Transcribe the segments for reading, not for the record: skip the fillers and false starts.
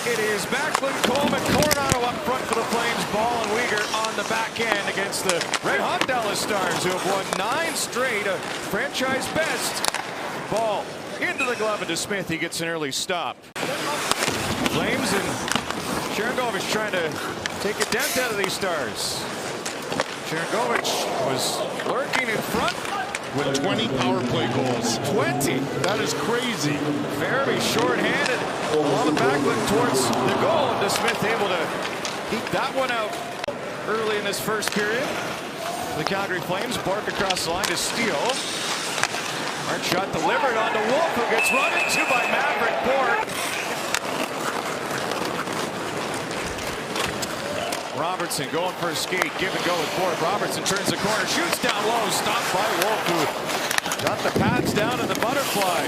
It is Backlund, Coleman, Coronado up front for the Flames. Ball and Uyghur on the back end against the red-hot Dallas Stars, who have won 9 straight, a franchise best. Ball into the glove into Smith. He gets an early stop. Flames and Sharangovich trying to take a dent out of these Stars. Sharangovich was lurking in front with 20 power play goals. 20. That is crazy. Very short-handed. On the Backlund towards the goal. And Smith able to keep that one out early in this first period. The Calgary Flames bark across the line to steal. Hard shot delivered onto Wolf, who gets run into by Maverick Bork. Robertson going for a skate, give and go with Bork. Robertson turns the corner, shoots down low, stopped by Wolf, who got the pads down in the butterfly.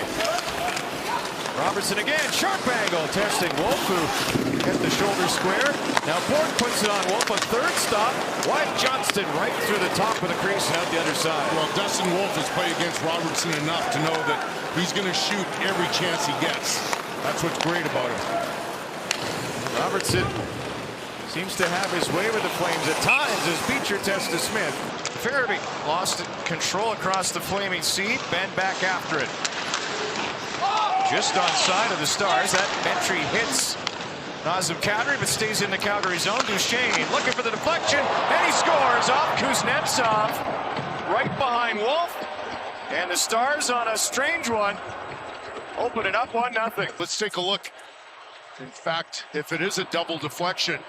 Robertson again, sharp angle, testing Wolf, who hit the shoulder square. Now Bork puts it on Wolf, a third stop. Wyatt Johnston right through the top of the crease and out the other side. Well, Dustin Wolf has played against Robertson enough to know that he's going to shoot every chance he gets. That's what's great about him. Robertson seems to have his way with the Flames at times as Beecher tests to Smith. Farabee lost control across the flaming sea. Ben back after it. Just on side of the Stars. That entry hits Nazem Kadri, but stays in the Calgary zone. Duchesne looking for the deflection, and he scores off Kuznetsov. Right behind Wolf. And the Stars on a strange one. Open it up 1-0. Let's take a look. In fact, if it is a double deflection,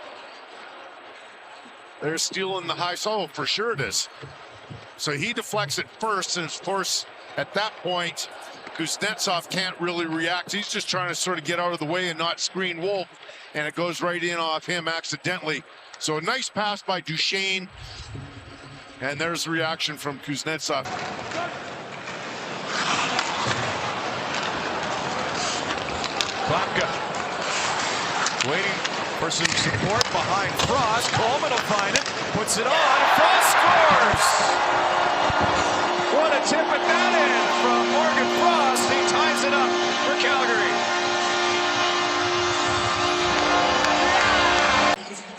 they're stealing the high solo. For sure it is. So he deflects it first, and of course, at that point, Kuznetsov can't really react. He's just trying to sort of get out of the way and not screen Wolf, and it goes right in off him accidentally. So a nice pass by Duchesne, and there's the reaction from Kuznetsov. Klapka waiting for some support behind Frost. Coleman will find it, puts it on, and Frost scores! What a tip at that end from Morgan Frost. He ties it up for Calgary.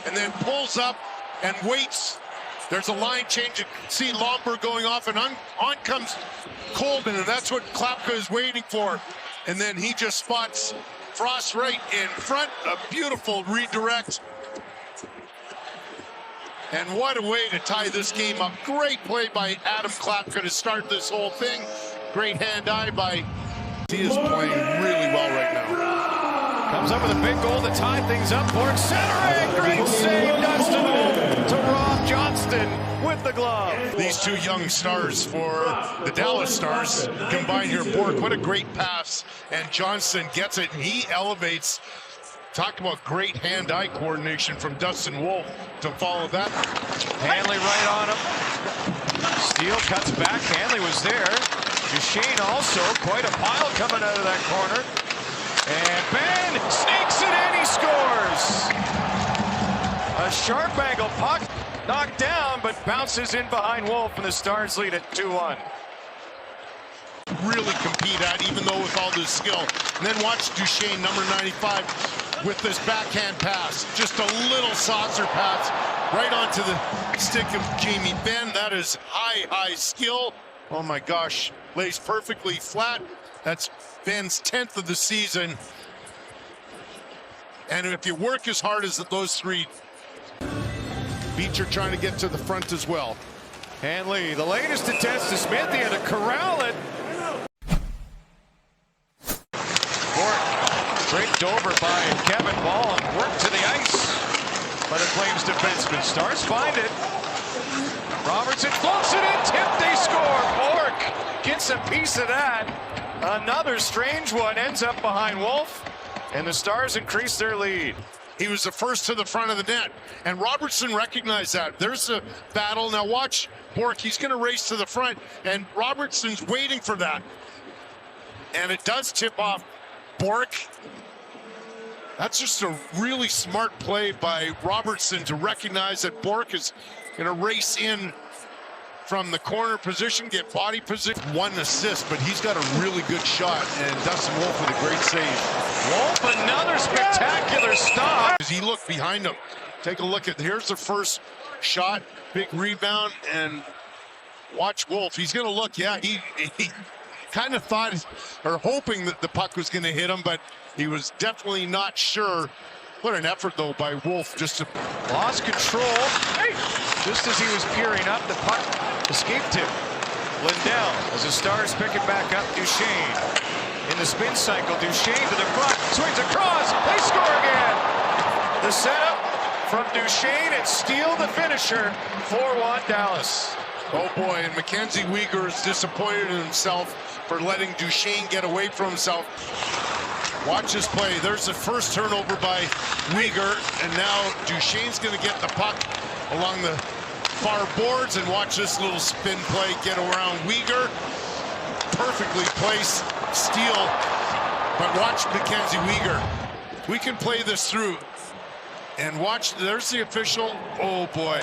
And then pulls up and waits. There's a line change. You see Lomberg going off, and on comes Coleman, and that's what Klapka is waiting for. And then he just spots Frost right in front. A beautiful redirect. And what a way to tie this game up. Great play by Adam Klapka to start this whole thing. Great hand-eye by... He is playing really well right now. Comes up with a big goal to tie things up. Bork centering. Great save. Dustin Wolf to Rob Johnston with the glove. These two young stars for the Dallas Stars combined here. Bork, what a great pass. And Johnston gets it, and he elevates. Talk about great hand-eye coordination from Dustin Wolf to follow that. Hanley right on him. Steele cuts back. Hanley was there. Duchesne also. Quite a pile coming out of that corner. And Ben sneaks it in. He scores. A sharp angle puck knocked down, but bounces in behind Wolf, and the Stars lead at 2-1. Really compete at, even though with all this skill. And then watch Duchesne, number 95, with this backhand pass. Just a little saucer pass right onto the stick of Jamie Benn. That is high skill. Oh my gosh, lays perfectly flat. That's Benn's 10th of the season. And if you work as hard as those three, Beecher trying to get to the front as well. Hanley, the latest attempt to Smith, he had to corral it. Draped over by Kevin Ball and worked to the ice by the Flames defenseman. Stars find it. Robertson floats it in, tipped, they score. Bork gets a piece of that. Another strange one ends up behind Wolf, and the Stars increase their lead. He was the first to the front of the net, and Robertson recognized that. There's a battle. Now watch Bork, he's going to race to the front, and Robertson's waiting for that. And it does tip off Bork. That's just a really smart play by Robertson to recognize that Bork is going to race in from the corner position, get body position. 1 assist, but he's got a really good shot, and Dustin Wolf with a great save. Wolf, another spectacular stop. As he looked behind him, take a look at, here's the first shot, big rebound, and watch Wolf. He's going to look, yeah, he kind of thought or hoping that the puck was going to hit him, but he was definitely not sure. What an effort, though, by Wolf just to... Lost control. Just as he was peering up, the puck escaped him. Lindell, as the Stars pick it back up, Duchesne. In the spin cycle, Duchesne to the front, swings across, they score again! The setup from Duchesne and Steele, the finisher, 4-1 Dallas. Oh boy, and Mackenzie Weegar is disappointed in himself for letting Duchesne get away from himself. Watch this play. There's the first turnover by Weegar, and now Duchesne's going to get the puck along the far boards, and watch this little spin play get around Weegar. Perfectly placed steal, but watch Mackenzie Weegar. We can play this through. And watch, there's the official. Oh boy.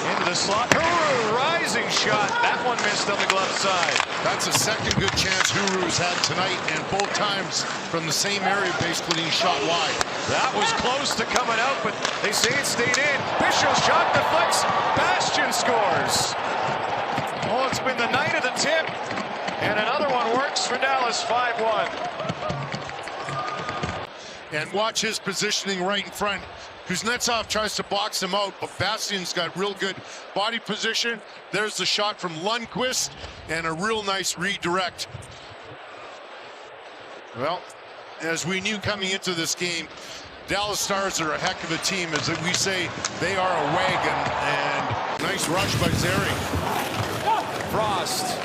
Into the slot. Huru, rising shot. That one missed on the glove side. That's the second good chance Huru's had tonight, and both times from the same area, basically he shot wide. That was close to coming out, but they say it stayed in. Bishop's shot deflects. Bastian scores. Oh, it's been the night of the tip. And another one works for Dallas, 5-1. And watch his positioning right in front. Kuznetsov tries to box him out, but Bastian's got real good body position. There's the shot from Lundqvist, and a real nice redirect. Well, as we knew coming into this game, Dallas Stars are a heck of a team. As we say, they are a wagon, and nice rush by Zeri. Frost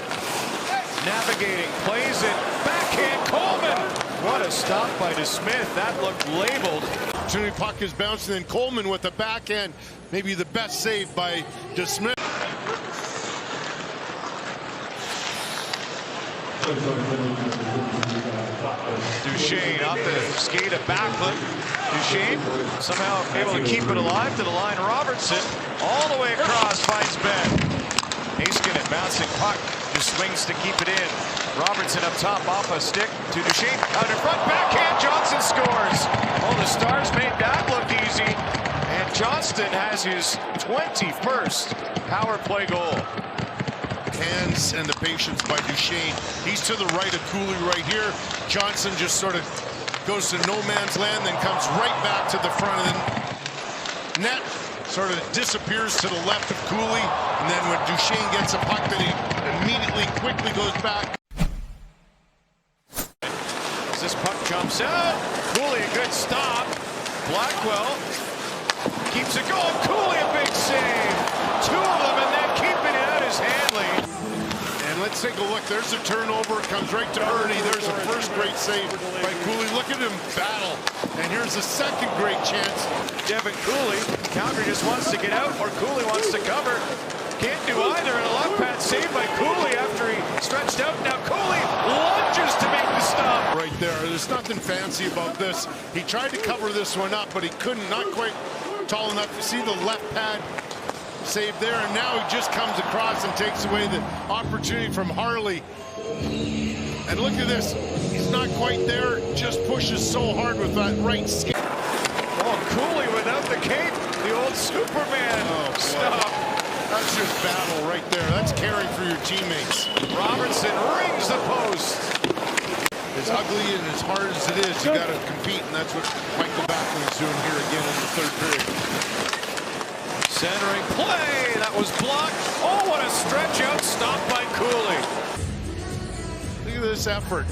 navigating, plays it, backhand Coleman. What a stop by DeSmith. That looked labeled. Opportunity puck is bouncing, and Coleman with the backhand, maybe the best save by DeSmith. Duchesne off the skate of Backlund. Duchesne somehow able to keep it alive to the line. Robertson all the way across, finds Ben. Heiskanen bouncing puck, just swings to keep it in. Robertson up top off a stick to Duchesne. Out in front, backhand, Johnson scores. Oh, the Stars made that look easy. And Johnston has his 21st power play goal. Hands and the patience by Duchesne. He's to the right of Cooley right here. Johnson just sort of goes to no man's land, then comes right back to the front of the net. Sort of disappears to the left of Cooley, and then when Duchesne gets a puck, then he immediately quickly goes back. As this puck jumps out, Cooley a good stop. Blackwell keeps it going. Cooley a big save. Two of them, and then keeping it out is Hanley. And let's take a look. There's a turnover. It comes right to Ernie. There's a first great save by Cooley. Look at him battle. And here's the second great chance. Devin Cooley. Calgary just wants to get out, or Cooley wants to cover. Can't do either, and a left pad save by Cooley after he stretched out. Now Cooley lunges to make the stop. Right there. There's nothing fancy about this. He tried to cover this one up, but he couldn't. Not quite tall enough to see the left pad save there, and now he just comes across and takes away the opportunity from Harley. And look at this. He's not quite there. Just pushes so hard with that right skate. Oh, Cooley without the cape. The old Superman stop. That's just battle right there. That's caring for your teammates. Robertson rings the post. As ugly and as hard as it is, you got to compete, and that's what Michael Backlund's doing here again in the third period. Centering play. That was blocked. Oh, what a stretch out stop by Cooley. Look at this effort.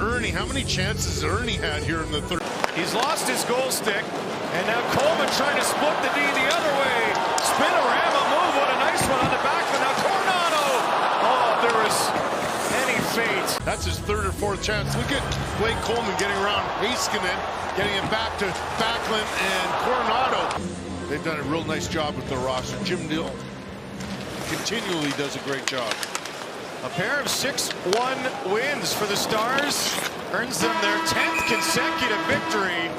Ernie, how many chances has Ernie had here in the third? He's lost his goal stick, and now Coleman trying to split the D the other way. Spinorama move, what a nice one on the back, but now Coronado. Oh, if there was any fate. That's his third or fourth chance. Look at Blake Coleman getting around Heiskanen, getting it back to Backlund and Coronado. They've done a real nice job with their roster. Jim Neal continually does a great job. A pair of 6-1 wins for the Stars earns them their 10th consecutive victory.